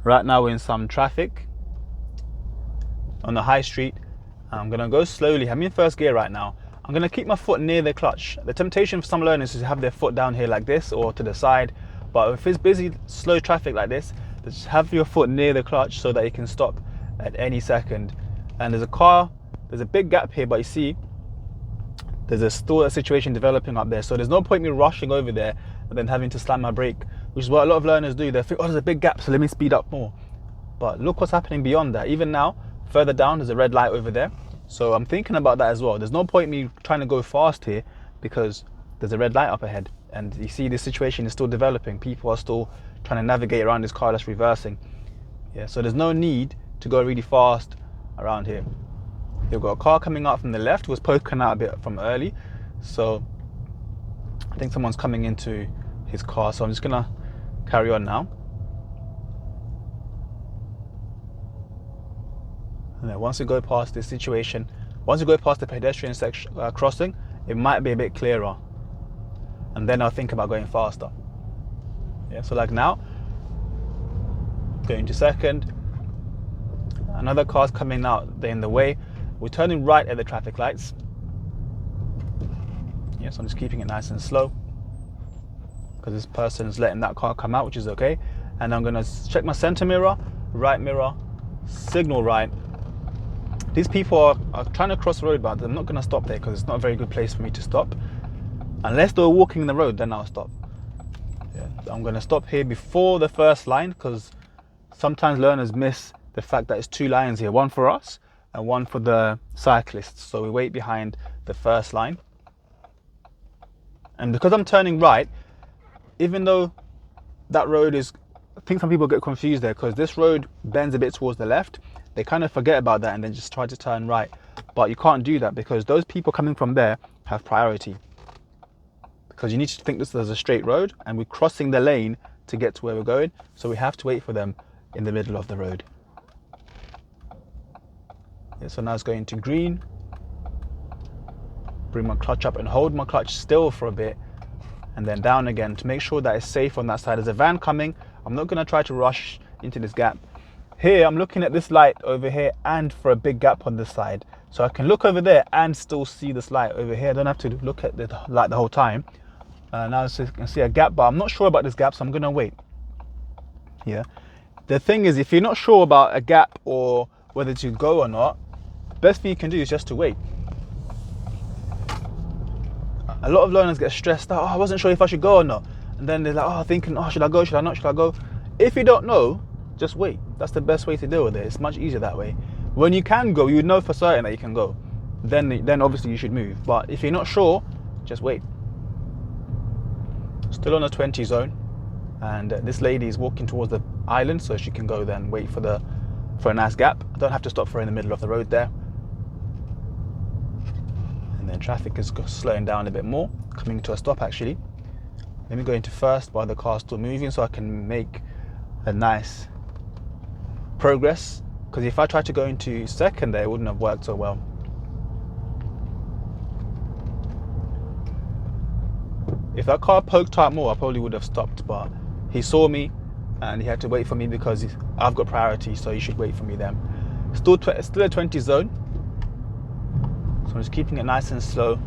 Right now we're in some traffic on the high street. I'm gonna go slowly. I'm in first gear right now. I'm gonna keep my foot near the clutch. The temptation for some learners is to have their foot down here like this or to the side. But if it's busy, slow traffic like this, just have your foot near the clutch so that you can stop at any second. And there's a big gap here, but you see, there's still a situation developing up there. So there's no point me rushing over there and then having to slam my brake, which is what a lot of learners do. They think, oh, there's a big gap, so let me speed up more. But look what's happening beyond that. Even now, further down, there's a red light over there. So I'm thinking about that as well. There's no point me trying to go fast here because there's a red light up ahead. And you see this situation is still developing. People are still trying to navigate around this car that's reversing. Yeah, so there's no need to go really fast around here. You've got a car coming out from the left who was poking out a bit from early. So I think someone's coming into his car. So I'm just gonna carry on now. And then once we go past this situation, once we go past the pedestrian section crossing, it might be a bit clearer. And then I'll think about going faster. Yeah, so like now, going to second. Another car's coming out, they're in the way. We're turning right at the traffic lights. Yeah, so I'm just keeping it nice and slow because this person's letting that car come out, which is okay. And I'm gonna check my center mirror, signal right. These people are trying to cross the road, but I'm not gonna stop there because it's not a very good place for me to stop. Unless they're walking the road, then I'll stop. Yeah, so I'm gonna stop here before the first line because sometimes learners miss the fact that it's two lines here, one for us and one for the cyclists. So we wait behind the first line. And because I'm turning right, even though that road is, I think some people get confused there because this road bends a bit towards the left. They kind of forget about that and then just try to turn right. But you can't do that because those people coming from there have priority. Because you need to think this is a straight road and we're crossing the lane to get to where we're going. So we have to wait for them in the middle of the road. Yeah, so now it's going to green. Bring my clutch up and hold my clutch still for a bit and then down again to make sure that it's safe on that side. There's a van coming. I'm not going to try to rush into this gap. Here, I'm looking at this light over here and for a big gap on this side. So I can look over there and still see this light over here. I don't have to look at the light the whole time. Now you can see a gap, but I'm not sure about this gap, so I'm going to wait. Yeah. The thing is, if you're not sure about a gap or whether to go or not, best thing you can do is just to wait. A lot of learners get stressed out. Oh, I wasn't sure if I should go or not. And then they're like, oh, thinking, oh, should I go? Should I not? Should I go? If you don't know, just wait. That's the best way to deal with it. It's much easier that way. When you can go, you would know for certain that you can go. Then obviously you should move. But if you're not sure, just wait. Still on the 20 zone. And this lady is walking towards the island, so she can go then wait for a nice gap. I don't have to stop for her in the middle of the road there. And then traffic is slowing down a bit more, coming to a stop actually. Let me go into first while the car's still moving so I can make a nice progress. Because if I tried to go into second there, it wouldn't have worked so well. If that car poked out more, I probably would have stopped, but he saw me and he had to wait for me because I've got priority, so he should wait for me then. Still a 20 zone. So I'm just keeping it nice and slow.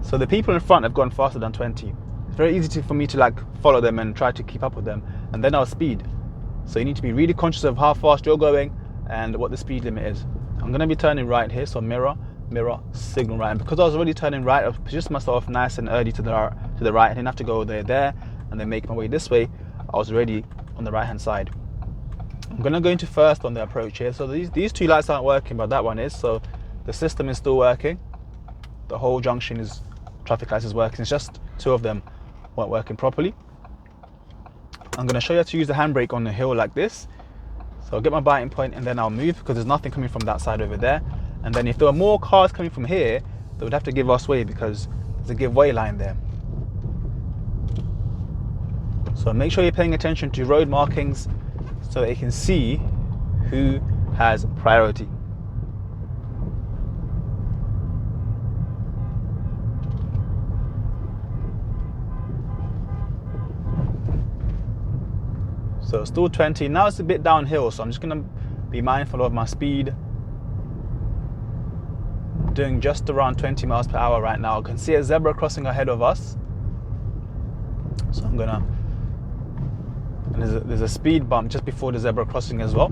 So the people in front have gone faster than 20. It's very easy for me to like follow them and try to keep up with them, and then I'll speed. So you need to be really conscious of how fast you're going and what the speed limit is. I'm going to be turning right here, so mirror, signal right. And because I was already turning right, I've positioned myself nice and early to the right. I didn't have to go there, and then make my way this way. I was already on the right hand side. I'm going to go into first on the approach here. So these two lights aren't working, but that one is. So the system is still working. The whole junction is traffic lights is working. It's just two of them weren't working properly. I'm going to show you how to use the handbrake on the hill like this. So I'll get my biting point and then I'll move because there's nothing coming from that side over there. And then if there were more cars coming from here, they would have to give us way because there's a giveaway line there. So make sure you're paying attention to road markings so that you can see who has priority. So still 20. Now it's a bit downhill, so I'm just gonna be mindful of my speed. Doing just around 20 miles per hour right now. I can see a zebra crossing ahead of us. So I'm gonna, and there's a speed bump just before the zebra crossing as well.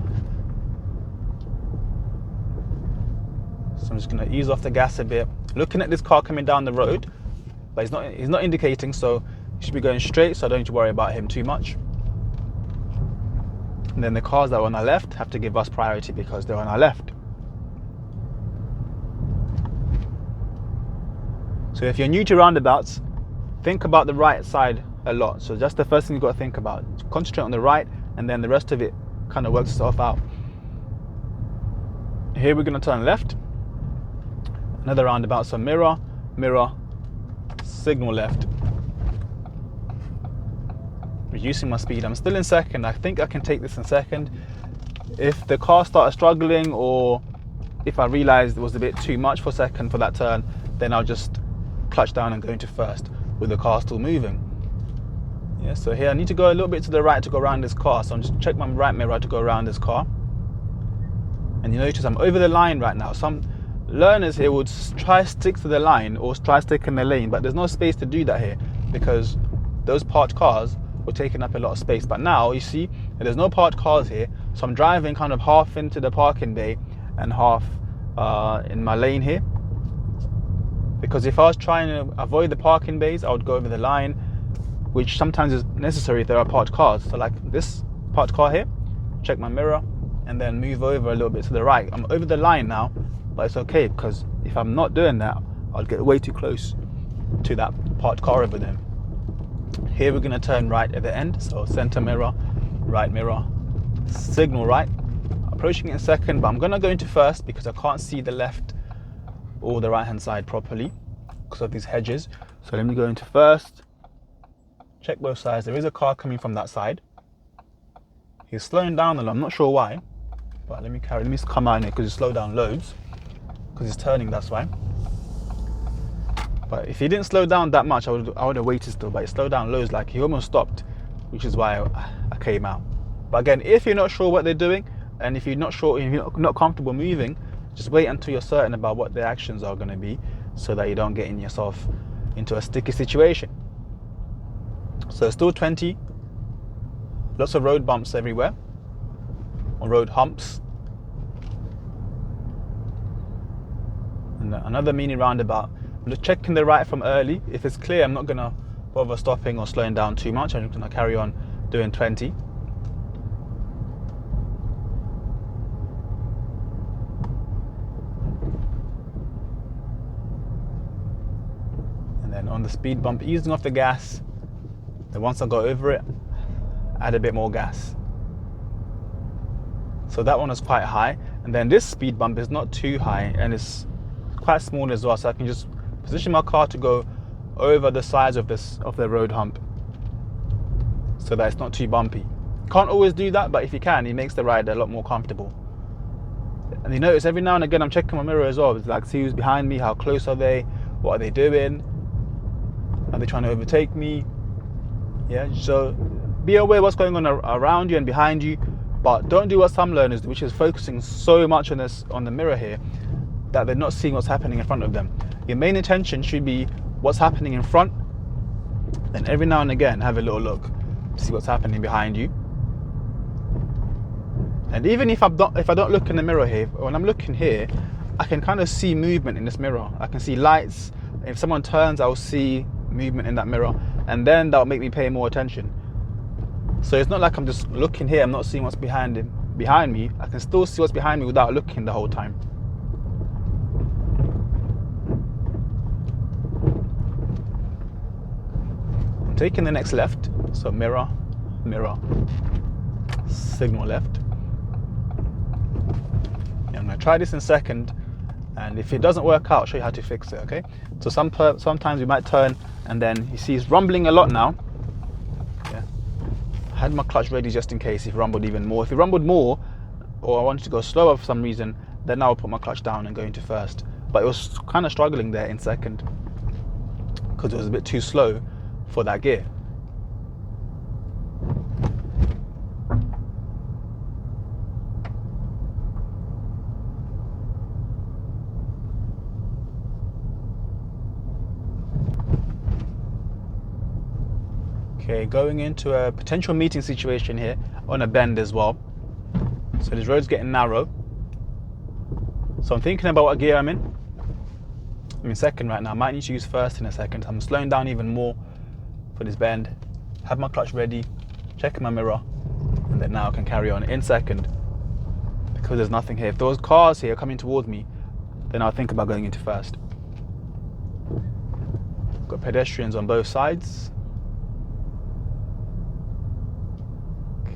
So I'm just gonna ease off the gas a bit. Looking at this car coming down the road, but he's not indicating, so he should be going straight, so I don't need to worry about him too much. And then the cars that are on our left have to give us priority because they're on our left. So if you're new to roundabouts, think about the right side a lot. So that's the first thing you've got to think about. Concentrate on the right, and then the rest of it kind of works itself out. Here we're going to turn left. Another roundabout, so mirror, mirror, signal left. Reducing my speed. I'm still in second. I think I can take this in second. If the car started struggling, or if I realized it was a bit too much for second for that turn, then I'll just clutch down and go into first with the car still moving. Yeah, so here I need to go a little bit to the right to go around this car. So I'm just check my right mirror to go around this car. And you notice I'm over the line right now. Some learners here would try stick to the line or try stick in the lane, but there's no space to do that here because those parked cars were taking up a lot of space. But now you see there's no parked cars here, so I'm driving kind of half into the parking bay and half in my lane here. Because if I was trying to avoid the parking bays, I would go over the line, which sometimes is necessary if there are parked cars. So like this parked car here, check my mirror, and then move over a little bit to the right. I'm over the line now, but it's okay because if I'm not doing that, I'll get way too close to that parked car over there. Here we're going to turn right at the end, so center mirror, signal right. Approaching it in second, but I'm going to go into first because I can't see the left or the right hand side properly because of these hedges. So let me go into first, check both sides. There is a car coming from that side. He's slowing down a lot, I'm not sure why, but let me come out in here because he's slowed down loads because he's turning, that's why. But if he didn't slow down that much, I would have waited still, but he slowed down loads, like he almost stopped, which is why I came out. But again, if you're not sure what they're doing, and if you're not sure, if you're not comfortable moving, just wait until you're certain about what their actions are going to be so that you don't get yourself into a sticky situation. So still 20, lots of road bumps everywhere, or road humps. And another mini roundabout. I'm just checking the right from early. If it's clear, I'm not going to bother stopping or slowing down too much. I'm just going to carry on doing 20. On the speed bump, easing off the gas. Then once I got over it, add a bit more gas. So that one is quite high, and then this speed bump is not too high and it's quite small as well, so I can just position my car to go over the sides of the road hump so that it's not too bumpy. Can't always do that, but if you can, it makes the ride a lot more comfortable. And you notice every now and again I'm checking my mirror as well. It's like, see who's behind me, how close are they, what are they doing, are they trying to overtake me? Yeah, so be aware what's going on around you and behind you, but don't do what some learners do, which is focusing so much on the mirror here that they're not seeing what's happening in front of them. Your main attention should be what's happening in front, and every now and again have a little look to see what's happening behind you. And even if I don't look in the mirror here, when I'm looking here, I can kind of see movement in this mirror. I can see lights. If someone turns, I'll see movement in that mirror, and then that'll make me pay more attention. So it's not like I'm just looking here, I'm not seeing what's behind me. I can still see what's behind me without looking the whole time. I'm taking the next left, so mirror, signal left. I'm going to try this in second, and if it doesn't work out, I'll show you how to fix it, okay? So sometimes you might turn, and then you see it's rumbling a lot now. Yeah. I had my clutch ready just in case if it rumbled even more. If it rumbled more, or I wanted to go slower for some reason, then I'll put my clutch down and go into first. But it was kind of struggling there in second, because it was a bit too slow for that gear. Okay, going into a potential meeting situation here on a bend as well. So this road's getting narrow. So I'm thinking about what gear I'm in. I'm in second right now. I might need to use first in a second. I'm slowing down even more for this bend. Have my clutch ready, checking my mirror, and then now I can carry on in second because there's nothing here. If there was cars here coming towards me, then I'll think about going into first. Got pedestrians on both sides.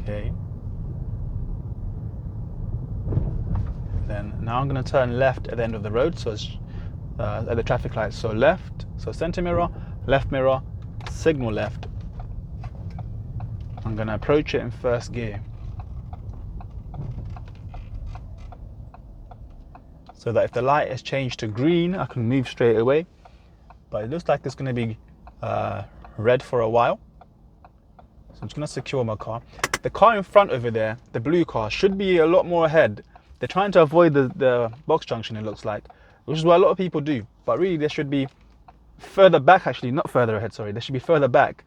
Okay. Then now I'm going to turn left at the end of the road, so it's at the traffic lights. So left, so center mirror, signal left. I'm going to approach it in first gear, so that if the light is changed to green, I can move straight away. But it looks like it's going to be red for a while. So I'm just going to secure my car. The car in front over there, the blue car, should be a lot more ahead. They're trying to avoid the box junction, it looks like, which is what a lot of people do. But really, they should be further back, actually, not further ahead, sorry. They should be further back.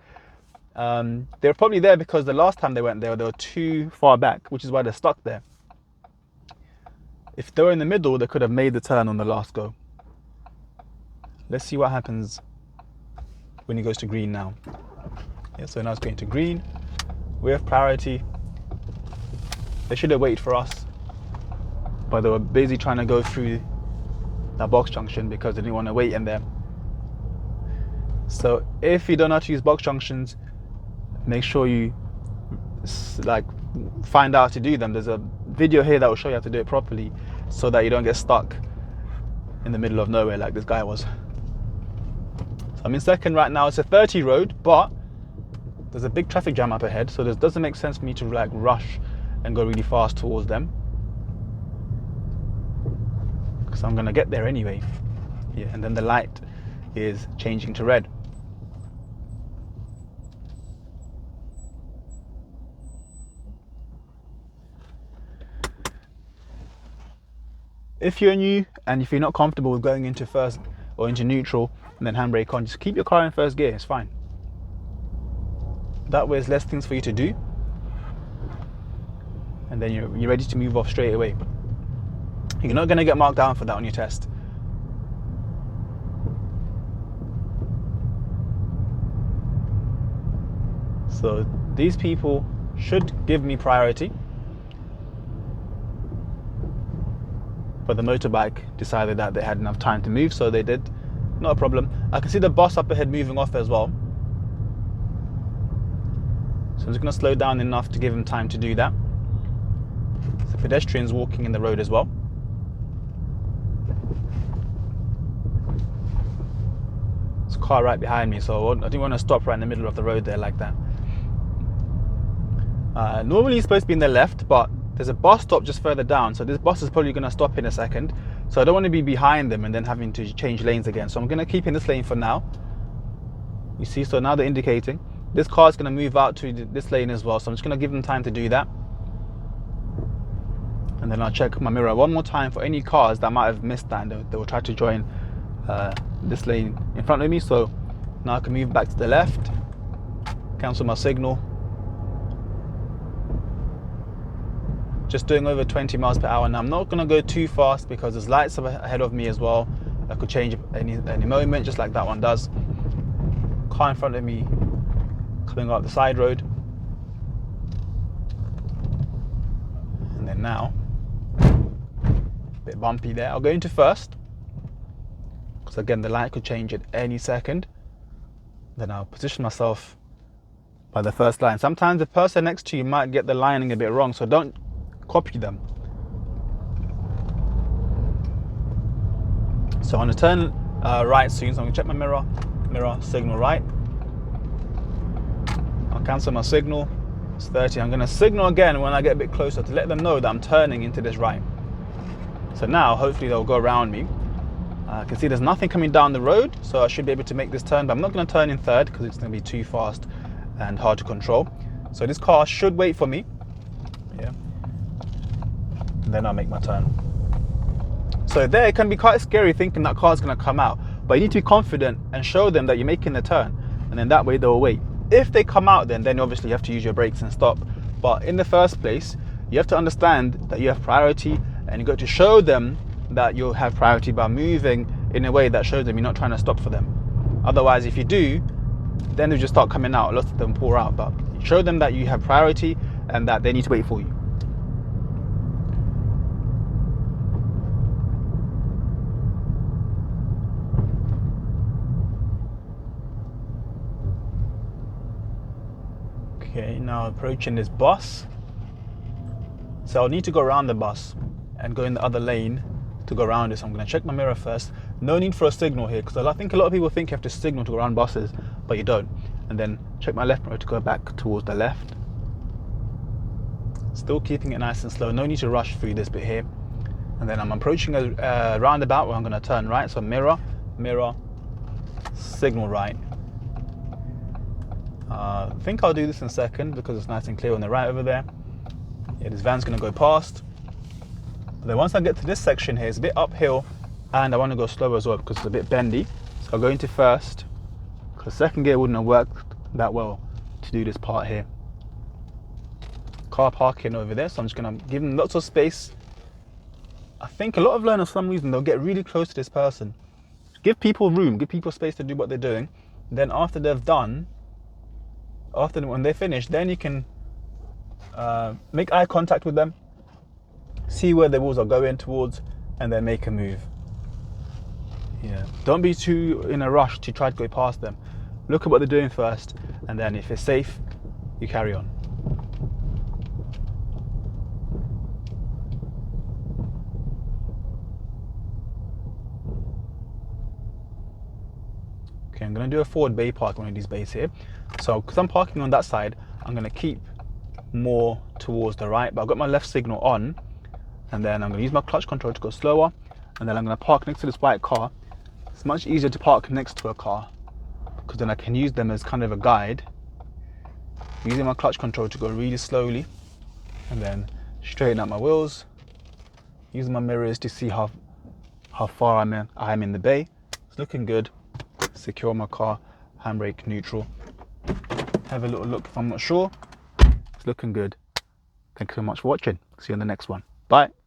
They're probably there because the last time they went there, they were too far back, which is why they're stuck there. If they were in the middle, they could have made the turn on the last go. Let's see what happens when he goes to green now. Yeah, so now it's going to green. We have priority. They should have waited for us, but they were busy trying to go through that box junction because they didn't want to wait in there. So if you don't know how to use box junctions, make sure you find out how to do them. There's a video here that will show you how to do it properly so that you don't get stuck in the middle of nowhere like this guy was. So I'm in second right now. It's a 30 road, but there's a big traffic jam up ahead, so it doesn't make sense for me to rush and go really fast towards them, because I'm gonna get there anyway. Yeah, and then the light is changing to red. If you're new and if you're not comfortable with going into first or into neutral and then handbrake on, just keep your car in first gear, it's fine. That way there's less things for you to do, and then you're ready to move off straight away. You're not going to get marked down for that on your test. So these people should give me priority, but the motorbike decided that they had enough time to move, so they did. Not a problem. I can see the bus up ahead moving off as well. So I'm just going to slow down enough to give him time to do that. The pedestrians walking in the road as well. There's a car right behind me, so I didn't want to stop right in the middle of the road there like that. Normally it's supposed to be in the left, but there's a bus stop just further down, so this bus is probably going to stop in a second. So I don't want to be behind them and then having to change lanes again. So I'm going to keep in this lane for now. You see, so now they're indicating. This car is going to move out to this lane as well, so I'm just going to give them time to do that. And then I'll check my mirror one more time for any cars that might have missed that, and they will try to join this lane in front of me. So now I can move back to the left, cancel my signal. Just doing over 20 miles per hour. Now I'm not going to go too fast because there's lights ahead of me as well that could change any moment, just like that one does. Car in front of me coming up the side road, and then now a bit bumpy there. I'll go into first because again the light could change at any second. Then I'll position myself by the first line. Sometimes the person next to you might get the lining a bit wrong, so don't copy them. So I'm going to turn right soon, so I'm going to check my mirror, signal right. I'll cancel my signal, it's 30. I'm going to signal again when I get a bit closer to let them know that I'm turning into this right. So now hopefully they'll go around me. I can see there's nothing coming down the road, so I should be able to make this turn, but I'm not going to turn in third because it's going to be too fast and hard to control. So this car should wait for me. Yeah. And then I'll make my turn. So there it can be quite scary thinking that car's going to come out, but you need to be confident and show them that you're making the turn, and then that way they'll wait. If they come out, then obviously you have to use your brakes and stop. But in the first place, you have to understand that you have priority, and you got to show them that you'll have priority by moving in a way that shows them you're not trying to stop for them. Otherwise, if you do, then they just start coming out. Lots of them pour out. But show them that you have priority and that they need to wait for you. Okay, now approaching this bus. So I'll need to go around the bus and go in the other lane to go around it. So I'm going to check my mirror first. No need for a signal here, because I think a lot of people think you have to signal to go around buses, but you don't. And then check my left mirror to go back towards the left. Still keeping it nice and slow. No need to rush through this bit here. And then I'm approaching a roundabout where I'm going to turn right. So mirror, mirror, signal right. I think I'll do this in a second because it's nice and clear on the right over there. Yeah, this van's going to go past. But then once I get to this section here, it's a bit uphill, and I want to go slower as well because it's a bit bendy. So I'll go into first, because second gear wouldn't have worked that well to do this part here. Car parking over there, so I'm just going to give them lots of space. I think a lot of learners, for some reason, they'll get really close to this person. Give people room, give people space to do what they're doing. Then after they've done, when they finish, then you can make eye contact with them, see where the wheels are going towards, and then make a move. Yeah, don't be too in a rush to try to go past them. Look at what they're doing first, and then if it's safe, you carry on. Okay, I'm going to do a forward bay park on one of these bays here. So, because I'm parking on that side, I'm going to keep more towards the right, but I've got my left signal on, and then I'm going to use my clutch control to go slower, and then I'm going to park next to this white car. It's much easier to park next to a car, because then I can use them as kind of a guide, using my clutch control to go really slowly, and then straighten out my wheels, using my mirrors to see how far I am in the bay. It's looking good. Secure my car, handbrake neutral. Have a little look if I'm not sure. It's looking good. Thank you so much for watching. See you on the next one. Bye.